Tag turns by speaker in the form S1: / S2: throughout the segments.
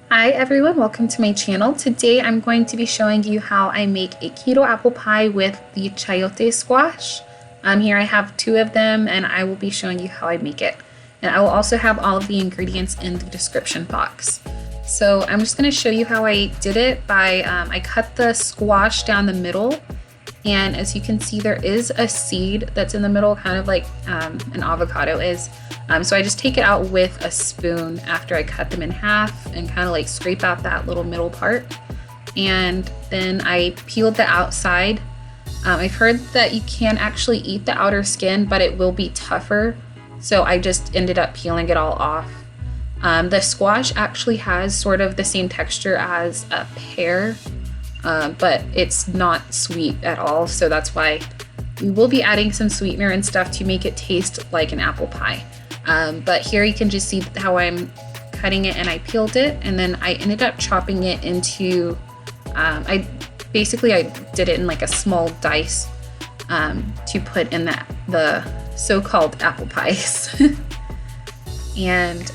S1: Hi everyone, welcome to my channel. Today I'm going to be showing you how I make a keto apple pie with the chayote squash. Here I have two of them and I will be showing you how I make it. And I will also have all of the ingredients in the description box. So I'm just going to show you how I did it by, I cut the squash down the middle, and as you can see there is a seed that's in the middle, kind of like an avocado is. So I just take it out with a spoon after I cut them in half and kind of like scrape out that little middle part. And then I peeled the outside. I've heard that you can actually eat the outer skin, but it will be tougher. So I just ended up peeling it all off. The squash actually has sort of the same texture as a pear, but it's not sweet at all. So that's why we will be adding some sweetener and stuff to make it taste like an apple pie. But here you can just see how I'm cutting it, and I peeled it, and then I ended up chopping it into, I did it in like a small dice to put in the so-called apple pies. And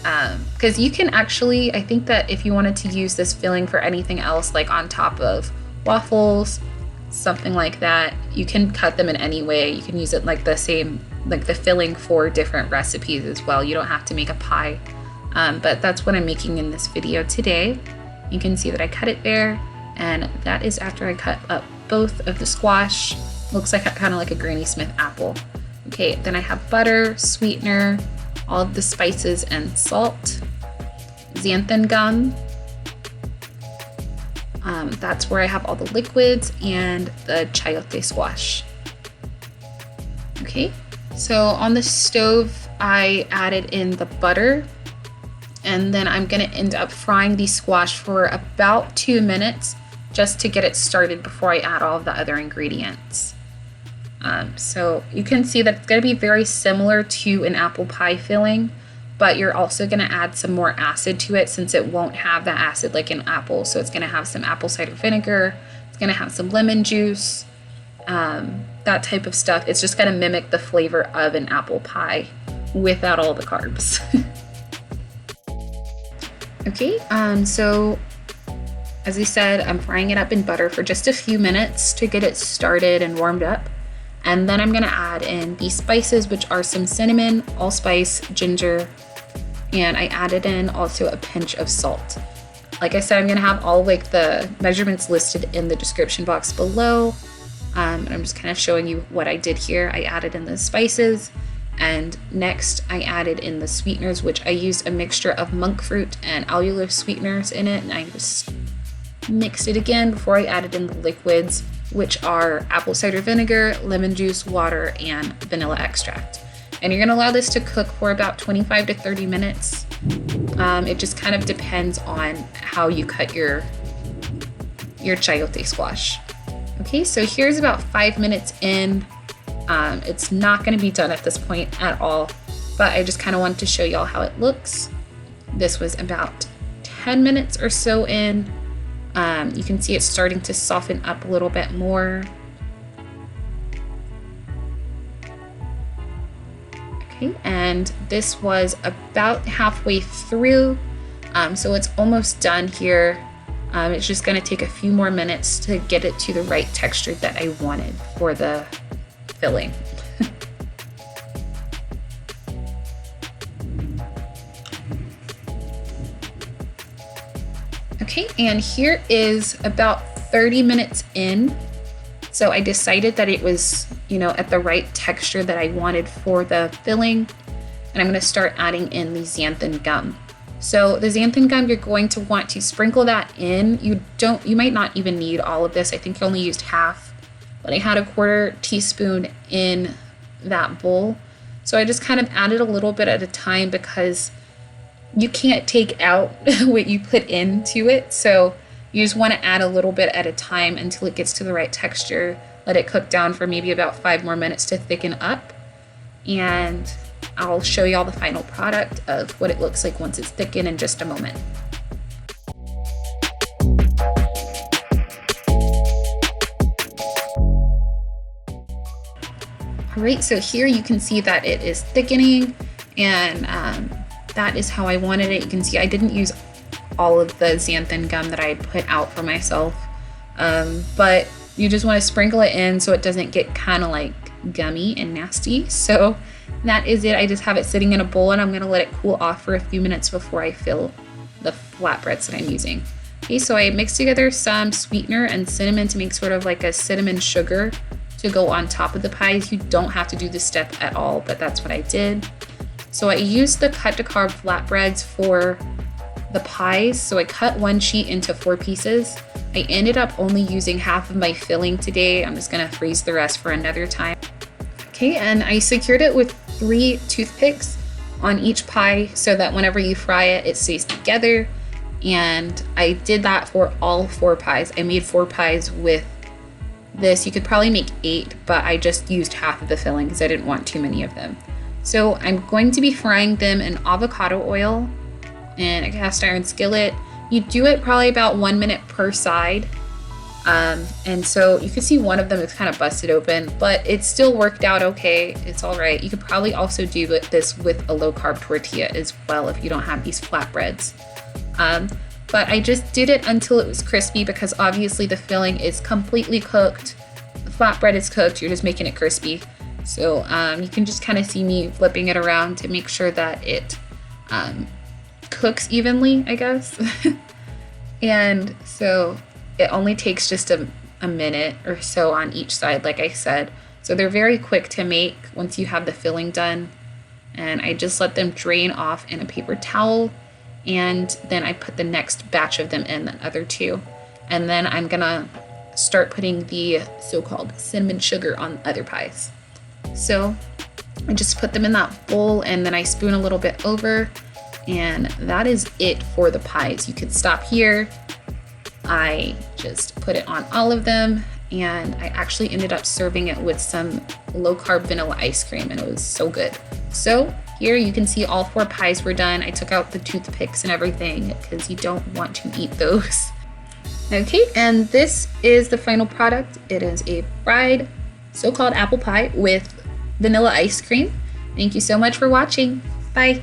S1: because you can actually, I think that if you wanted to use this filling for anything else, like on top of waffles, something like that, you can cut them in any way. You can use it like the same, like the filling for different recipes as well. You don't have to make a pie, but that's what I'm making in this video today. You can see that I cut it there, and that is after I cut up both of the squash. Looks like kind of like a Granny Smith apple. Okay, then I have butter, sweetener, all of the spices and salt, xanthan gum. That's where I have all the liquids and the chayote squash. Okay, so on the stove, I added in the butter, and then I'm gonna end up frying the squash for about 2 minutes just to get it started before I add all of the other ingredients. So you can see that it's gonna be very similar to an apple pie filling, but you're also gonna add some more acid to it since it won't have the acid like an apple. So it's gonna have some apple cider vinegar, it's gonna have some lemon juice, that type of stuff. It's just gonna mimic the flavor of an apple pie without all the carbs. Okay, so as I said, I'm frying it up in butter for just a few minutes to get it started and warmed up. And then I'm gonna add in the spices, which are some cinnamon, allspice, ginger, and I added in also a pinch of salt. Like I said, I'm gonna have all like the measurements listed in the description box below. And I'm just kind of showing you what I did here. I added in the spices, and next I added in the sweeteners, which I used a mixture of monkfruit and allulose sweeteners in it, and I just mixed it again before I added in the liquids, which are apple cider vinegar, lemon juice, water, and vanilla extract. And you're gonna allow this to cook for about 25 to 30 minutes. It just kind of depends on how you cut your chayote squash. Okay, so here's about 5 minutes in. It's not gonna be done at this point at all, but I just kind of wanted to show y'all how it looks. This was about 10 minutes or so in. You can see it's starting to soften up a little bit more. Okay, and this was about halfway through, so it's almost done here. It's just going to take a few more minutes to get it to the right texture that I wanted for the filling. Okay, and here is about 30 minutes in. So I decided that it was, at the right texture that I wanted for the filling. And I'm gonna start adding in the xanthan gum. So the xanthan gum, you're going to want to sprinkle that in. You might not even need all of this. I think I only used half, but I had a 1/4 teaspoon in that bowl. So I just kind of added a little bit at a time because you can't take out what you put into it. So you just want to add a little bit at a time until it gets to the right texture. Let it cook down for maybe about 5 more minutes to thicken up. And I'll show you all the final product of what it looks like once it's thickened in just a moment. All right, so here you can see that it is thickening, and that is how I wanted it. You can see I didn't use all of the xanthan gum that I had put out for myself. But you just want to sprinkle it in so it doesn't get kind of like gummy and nasty. So that is it. I just have it sitting in a bowl, and I'm going to let it cool off for a few minutes before I fill the flatbreads that I'm using. Okay, so I mixed together some sweetener and cinnamon to make sort of like a cinnamon sugar to go on top of the pies. You don't have to do this step at all, but that's what I did. So I used the cut to carb flatbreads for the pies. So I cut one sheet into 4 pieces. I ended up only using half of my filling today. I'm just gonna freeze the rest for another time. Okay, and I secured it with 3 toothpicks on each pie so that whenever you fry it, it stays together. And I did that for all 4 pies. I made 4 pies with this. You could probably make 8, but I just used half of the filling because I didn't want too many of them. So I'm going to be frying them in avocado oil in a cast iron skillet. You do it probably about 1 minute per side. And so you can see one of them is kind of busted open, but it still worked out okay. It's all right. You could probably also do this with a low carb tortilla as well if you don't have these flatbreads. But I just did it until it was crispy because obviously the filling is completely cooked. The flatbread is cooked. You're just making it crispy. So you can just kind of see me flipping it around to make sure that it cooks evenly, I guess. And so it only takes just a minute or so on each side, like I said. So they're very quick to make once you have the filling done. And I just let them drain off in a paper towel. And then I put the next batch of them in, the other 2. And then I'm gonna start putting the so-called cinnamon sugar on other pies. So I just put them in that bowl, and then I spoon a little bit over, and that is it for the pies. You could stop here. I just put it on all of them, and I actually ended up serving it with some low carb vanilla ice cream, and it was so good. So here you can see all 4 pies were done. I took out the toothpicks and everything because you don't want to eat those. Okay, and this is the final product. It is a fried so-called apple pie with vanilla ice cream. Thank you so much for watching. Bye.